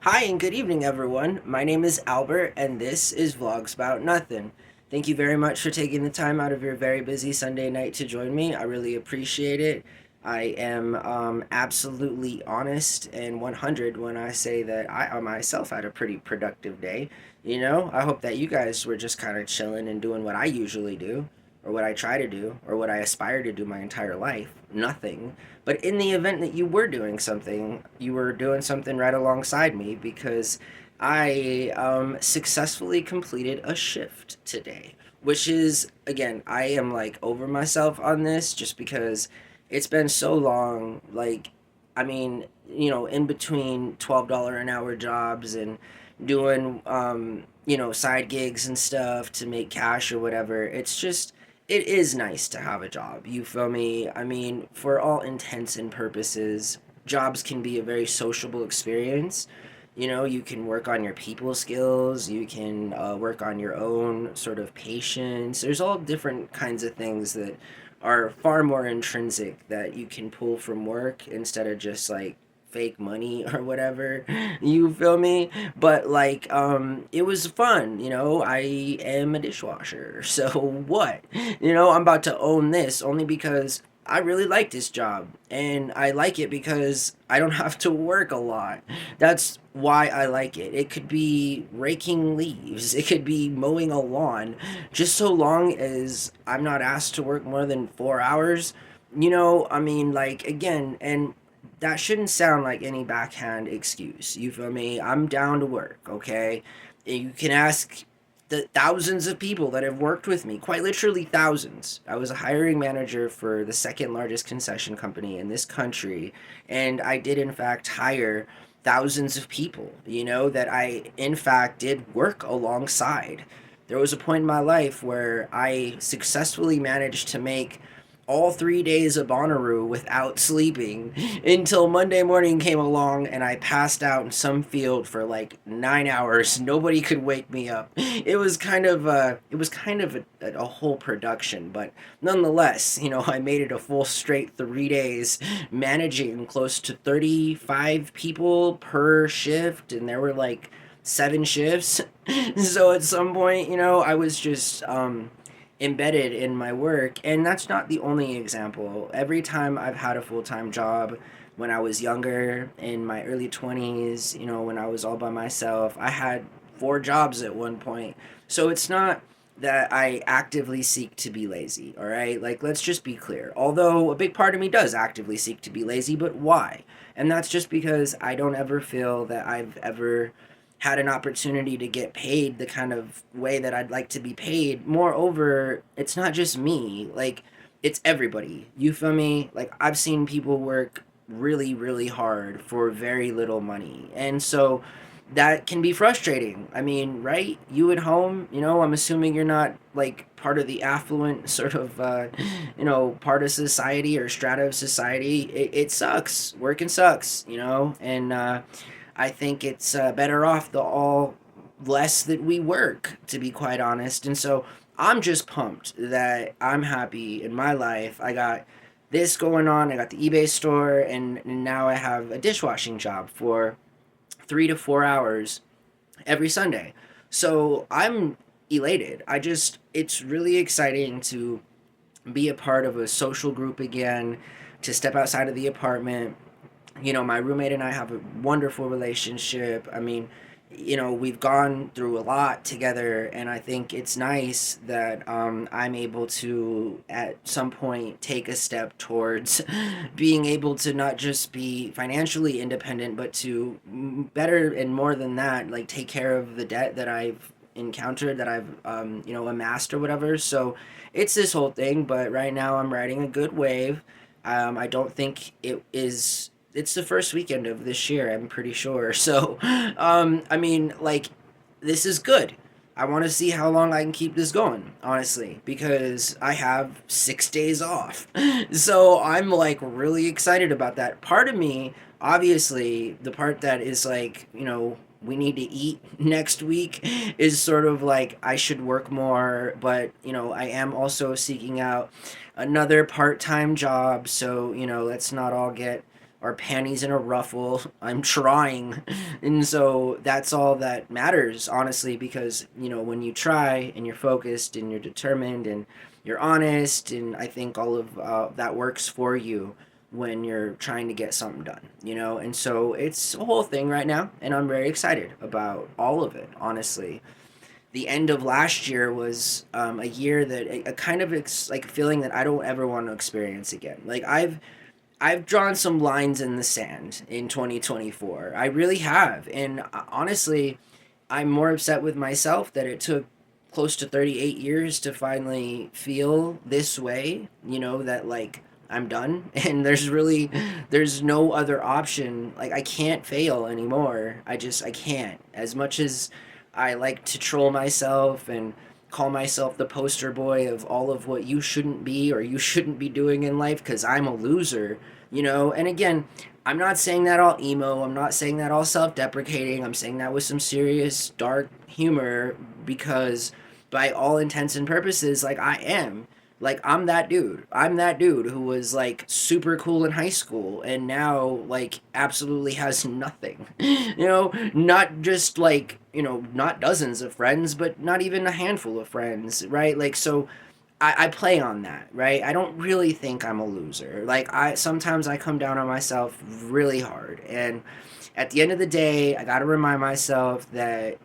Hi and good evening, everyone. My name is Albert, and this is Vlogs About Nothing. Thank you very much for taking the time out of your very busy Sunday night to join me. I really appreciate it. I am absolutely honest and 100 when I say that I myself had a pretty productive day. I hope that you guys were just kind of chilling and doing what I usually do, or what I try to do, or what I aspire to do my entire life nothing. But in the event that you were doing something, you were doing something right alongside me because I successfully completed a shift today. Which is, again, I am like over myself on this just because it's been so long. I mean, in between $12 an hour jobs and doing, side gigs and stuff to make cash or whatever, it is nice to have a job. You feel me? I mean, for all intents and purposes, jobs can be a very sociable experience. You can work on your people skills, you can work on your own sort of patience. There's all different kinds of things that are far more intrinsic that you can pull from work instead of just like fake money or whatever. You feel me? But it was fun. I am a dishwasher. So what? I'm about to own this only because I really like this job, and I like it because I don't have to work a lot. That's why I like it. It could be raking leaves, it could be mowing a lawn, just so long as I'm not asked to work more than 4 hours. I mean, like, again, and that shouldn't sound like any backhand excuse. You feel me? I'm down to work, okay? You can ask the thousands of people that have worked with me, quite literally thousands. I was a hiring manager for the second largest concession company in this country, and I did, in fact, hire thousands of people, that I, in fact, did work alongside. There was a point in my life where I successfully managed to make all 3 days of Bonnaroo without sleeping until Monday morning came along and I passed out in some field for like 9 hours. Nobody could wake me up. It was kind of a whole production, but nonetheless, I made it a full straight 3 days, managing close to 35 people per shift, and there were like 7 shifts. So at some point, I was just embedded in my work. And that's not the only example. Every time I've had a full time job, when I was younger, in my early 20s, when I was all by myself, I had 4 jobs at one point. So it's not that I actively seek to be lazy, all right? Like, let's just be clear. Although a big part of me does actively seek to be lazy, but why? And that's just because I don't ever feel that I've ever had an opportunity to get paid the kind of way that I'd like to be paid. Moreover, it's not just me, like, it's everybody. You feel me? Like, I've seen people work really, really hard for very little money. And so that can be frustrating. I mean, right? You at home, I'm assuming you're not like part of the affluent sort of, part of society or strata of society. It sucks. Working sucks, and, I think it's better off the all less that we work, to be quite honest. And so I'm just pumped that I'm happy in my life. I got this going on. I got the eBay store, and now I have a dishwashing job for 3 to 4 hours every Sunday. So I'm elated. It's really exciting to be a part of a social group again, to step outside of the apartment. My roommate and I have a wonderful relationship. I mean, we've gone through a lot together, and I think it's nice that I'm able to, at some point, take a step towards being able to not just be financially independent, but to better and more than that, like take care of the debt that I've encountered, that I've, amassed or whatever. So it's this whole thing, but right now I'm riding a good wave. I don't think it's the first weekend of this year, I'm pretty sure. So, I mean, like, this is good. I want to see how long I can keep this going, honestly, because I have 6 days off. So I'm like really excited about that. Part of me, obviously, the part that is like, we need to eat next week is sort of like I should work more, but I am also seeking out another part time job. So, let's not all get our panties in a ruffle. I'm trying. And so that's all that matters, honestly, because, when you try and you're focused and you're determined and you're honest, and I think all of that works for you when you're trying to get something done, And so it's a whole thing right now, and I'm very excited about all of it, honestly. The end of last year was a year that a kind of like a feeling that I don't ever want to experience again. Like I've drawn some lines in the sand in 2024. I really have, and honestly, I'm more upset with myself that it took close to 38 years to finally feel this way. That like I'm done, and there's no other option. Like I can't fail anymore. I can't. As much as I like to troll myself and call myself the poster boy of all of what you shouldn't be or you shouldn't be doing in life because I'm a loser, And again, I'm not saying that all emo. I'm not saying that all self deprecating. I'm saying that with some serious, dark humor because, by all intents and purposes, like I am. Like I'm that dude. I'm that dude who was like super cool in high school and now like absolutely has nothing. Not just like, not dozens of friends, but not even a handful of friends, right? Like so I play on that, right? I don't really think I'm a loser. Like I sometimes I come down on myself really hard, and at the end of the day, I got to remind myself that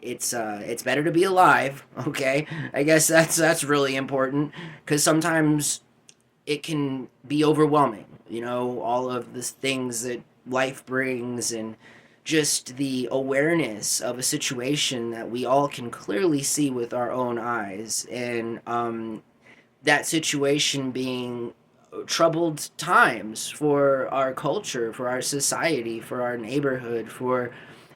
it's better to be alive. Okay, I guess that's really important because sometimes it can be overwhelming. All of the things that life brings and just the awareness of a situation that we all can clearly see with our own eyes, and that situation being troubled times for our culture, for our society, for our neighborhood, for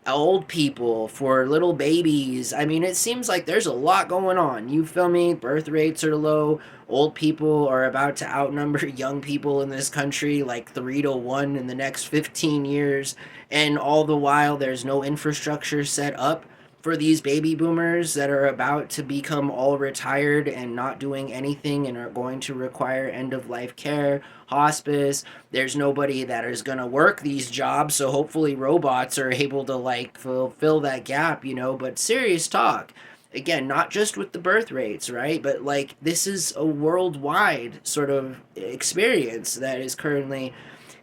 old people, for little babies. I mean, it seems like there's a lot going on. You feel me? Birth rates are low. Old people are about to outnumber young people in this country like 3 to 1 in the next 15 years. And all the while, there's no infrastructure set up for these baby boomers that are about to become all retired and not doing anything and are going to require end of life care, hospice. There's nobody that is going to work these jobs, so hopefully robots are able to like fulfill that gap, But serious talk. Again, not just with the birth rates, right? But like this is a worldwide sort of experience that is currently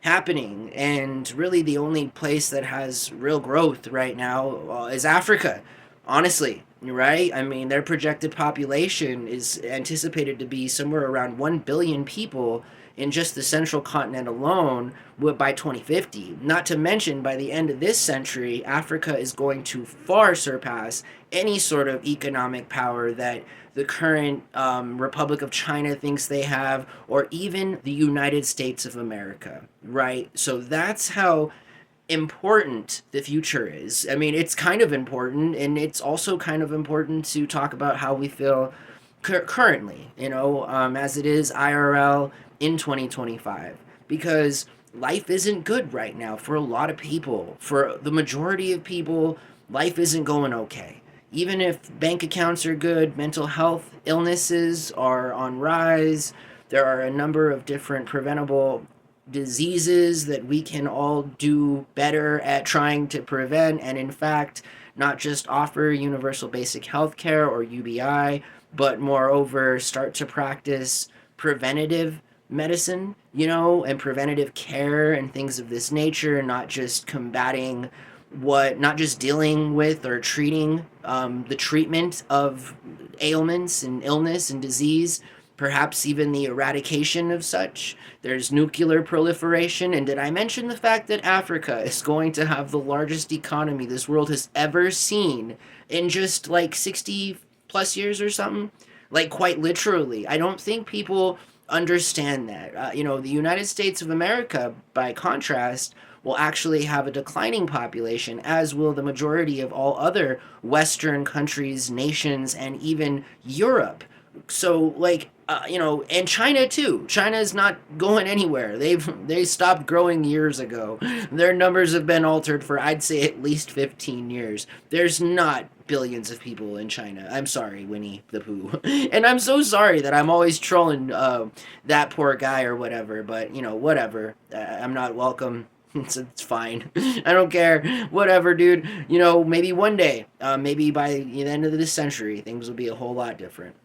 happening, and really the only place that has real growth right now is Africa, honestly, right? I mean, their projected population is anticipated to be somewhere around 1 billion people in just the central continent alone by 2050. Not to mention, by the end of this century, Africa is going to far surpass any sort of economic power that the current Republic of China thinks they have, or even the United States of America, right? So that's how important the future is. I mean, it's kind of important, and it's also kind of important to talk about how we feel currently, as it is IRL in 2025, because life isn't good right now for a lot of people. For the majority of people, life isn't going okay. Even if bank accounts are good, mental health illnesses are on rise. There are a number of different preventable diseases that we can all do better at trying to prevent, and in fact, not just offer universal basic health care or UBI, but moreover start to practice preventative medicine, and preventative care and things of this nature, not just not just dealing with or treating the treatment of ailments and illness and disease, perhaps even the eradication of such. There's nuclear proliferation. And did I mention the fact that Africa is going to have the largest economy this world has ever seen in just like 60 plus years or something? Like, quite literally. I don't think people understand that. The United States of America, by contrast, will actually have a declining population, as will the majority of all other Western countries, nations, and even Europe. So, like, and China too. China is not going anywhere. They stopped growing years ago. Their numbers have been altered for, I'd say, at least 15 years. There's not billions of people in China. I'm sorry, Winnie the Pooh. And I'm so sorry that I'm always trolling that poor guy or whatever, but, whatever. I'm not welcome. It's fine. I don't care. Whatever, dude. Maybe one day, maybe by the end of this century, things will be a whole lot different.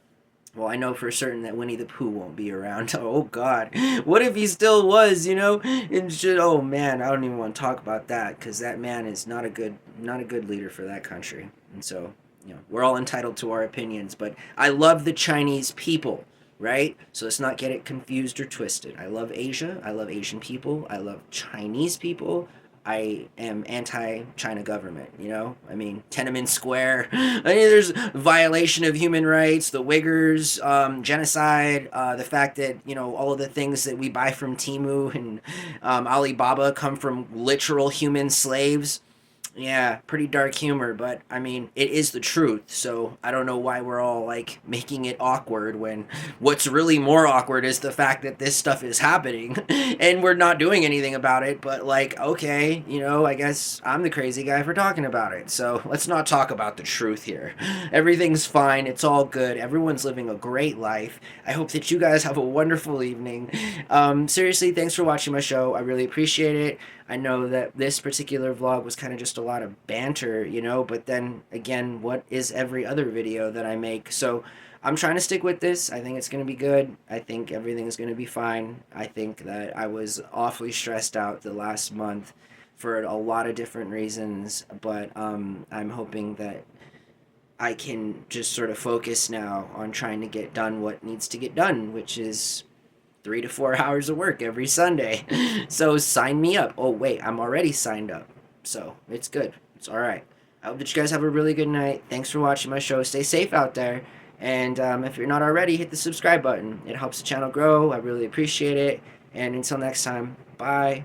Well, I know for certain that Winnie the Pooh won't be around. Oh God, what if he still was? And oh man, I don't even want to talk about that because that man is not a good leader for that country. And so, we're all entitled to our opinions, but I love the Chinese people, right? So let's not get it confused or twisted. I love Asia. I love Asian people. I love Chinese people. I am anti-China government. I mean, Tiananmen Square. I mean, there's violation of human rights, the Uyghurs, genocide, the fact that all of the things that we buy from Temu and Alibaba come from literal human slaves. Yeah, pretty dark humor, but I mean, it is the truth. So I don't know why we're all like making it awkward when what's really more awkward is the fact that this stuff is happening and we're not doing anything about it. But like, okay, I guess I'm the crazy guy for talking about it. So let's not talk about the truth here. Everything's fine. It's all good. Everyone's living a great life. I hope that you guys have a wonderful evening. Seriously, thanks for watching my show. I really appreciate it. I know that this particular vlog was kind of just a lot of banter, but then again, what is every other video that I make? So I'm trying to stick with this. I think it's going to be good. I think everything is going to be fine. I think that I was awfully stressed out the last month for a lot of different reasons, but I'm hoping that I can just sort of focus now on trying to get done what needs to get done, which is 3 to 4 hours of work every Sunday. So sign me up. Oh, wait, I'm already signed up. So it's good. It's all right. I hope that you guys have a really good night. Thanks for watching my show. Stay safe out there. And if you're not already, hit the subscribe button. It helps the channel grow. I really appreciate it. And until next time, bye.